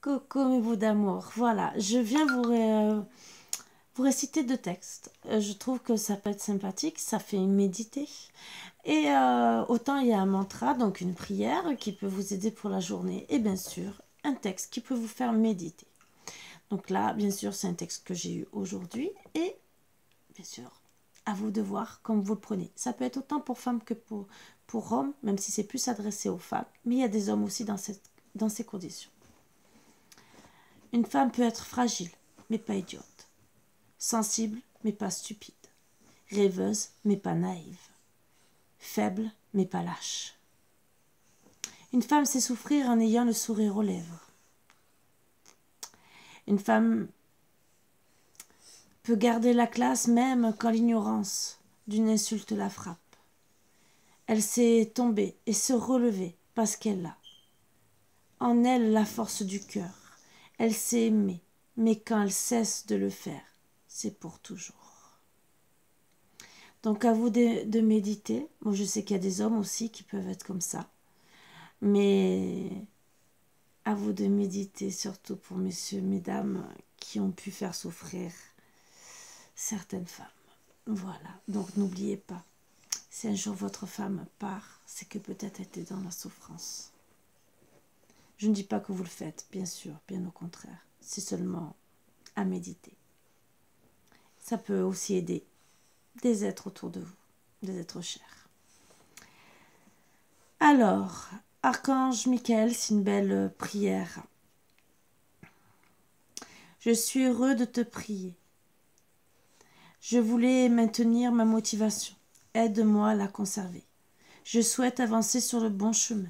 Coucou mes bouts d'amour. Voilà, je viens vous réciter deux textes. Je trouve que ça peut être sympathique, ça fait méditer. Et autant il y a un mantra, donc une prière qui peut vous aider pour la journée. Et bien sûr, un texte qui peut vous faire méditer. Donc là, bien sûr, c'est un texte que j'ai eu aujourd'hui. Et bien sûr, à vous de voir comme vous le prenez. Ça peut être autant pour femmes que pour hommes, même si c'est plus adressé aux femmes. Mais il y a des hommes aussi dans ces conditions. Une femme peut être fragile, mais pas idiote. Sensible, mais pas stupide. Rêveuse, mais pas naïve. Faible, mais pas lâche. Une femme sait souffrir en ayant le sourire aux lèvres. Une femme peut garder la classe même quand l'ignorance d'une insulte la frappe. Elle sait tomber et se relever parce qu'elle a en elle la force du cœur. Elle sait aimer, mais quand elle cesse de le faire, c'est pour toujours. Donc à vous de méditer. Moi je sais qu'il y a des hommes aussi qui peuvent être comme ça. Mais à vous de méditer, surtout pour messieurs, mesdames qui ont pu faire souffrir certaines femmes. Voilà, donc n'oubliez pas, si un jour votre femme part, c'est que peut-être elle était dans la souffrance. Je ne dis pas que vous le faites, bien sûr, bien au contraire. C'est seulement à méditer. Ça peut aussi aider des êtres autour de vous, des êtres chers. Alors, Archange Michael, c'est une belle prière. Je suis heureux de te prier. Je voulais maintenir ma motivation. Aide-moi à la conserver. Je souhaite avancer sur le bon chemin.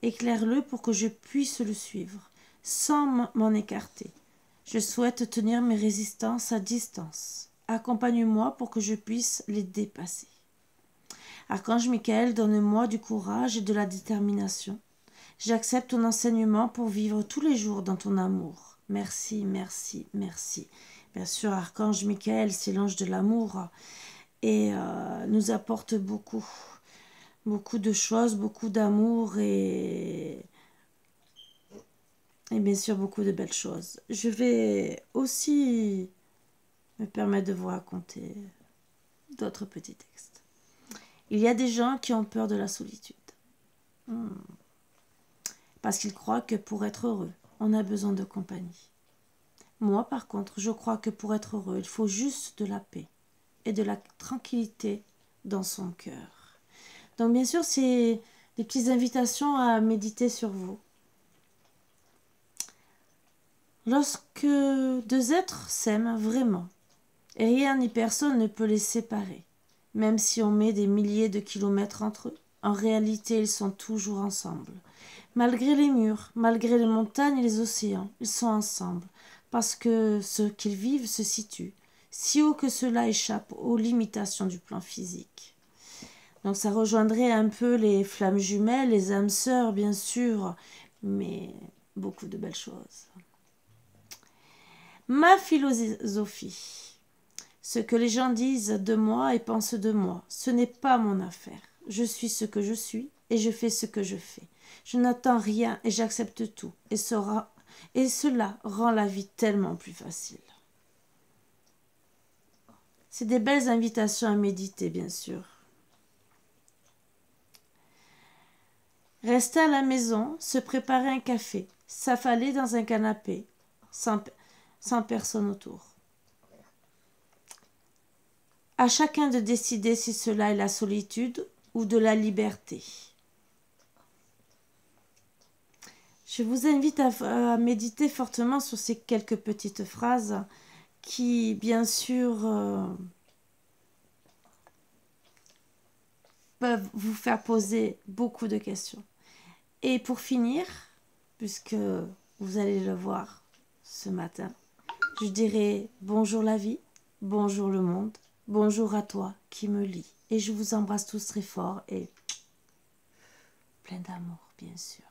Éclaire-le pour que je puisse le suivre, sans m'en écarter. Je souhaite tenir mes résistances à distance. Accompagne-moi pour que je puisse les dépasser. Archange Michael, donne-moi du courage et de la détermination. J'accepte ton enseignement pour vivre tous les jours dans ton amour. Merci, merci, merci. Bien sûr, Archange Michael, c'est l'ange de l'amour et nous apporte beaucoup de choses, beaucoup d'amour et bien sûr beaucoup de belles choses. Je vais aussi me permettre de vous raconter d'autres petits textes. Il y a des gens qui ont peur de la solitude. Parce qu'ils croient que pour être heureux, on a besoin de compagnie. Moi, par contre, je crois que pour être heureux, il faut juste de la paix et de la tranquillité dans son cœur. Donc, bien sûr, c'est des petites invitations à méditer sur vous. Lorsque deux êtres s'aiment vraiment, et rien ni personne ne peut les séparer, même si on met des milliers de kilomètres entre eux, en réalité, ils sont toujours ensemble. Malgré les murs, malgré les montagnes et les océans, ils sont ensemble, parce que ce qu'ils vivent se situe si haut que cela échappe aux limitations du plan physique. Donc ça rejoindrait un peu les flammes jumelles, les âmes sœurs, bien sûr, mais beaucoup de belles choses. Ma philosophie. Ce que les gens disent de moi et pensent de moi, ce n'est pas mon affaire. Je suis ce que je suis et je fais ce que je fais. Je n'attends rien et j'accepte tout. Et cela rend la vie tellement plus facile. C'est des belles invitations à méditer, bien sûr. Rester à la maison, se préparer un café, s'affaler dans un canapé, sans personne autour. À chacun de décider si cela est la solitude ou de la liberté. Je vous invite à méditer fortement sur ces quelques petites phrases qui, bien sûr, peuvent vous faire poser beaucoup de questions. Et pour finir, puisque vous allez le voir ce matin, je dirai bonjour la vie, bonjour le monde, bonjour à toi qui me lis. Et je vous embrasse tous très fort et plein d'amour, bien sûr.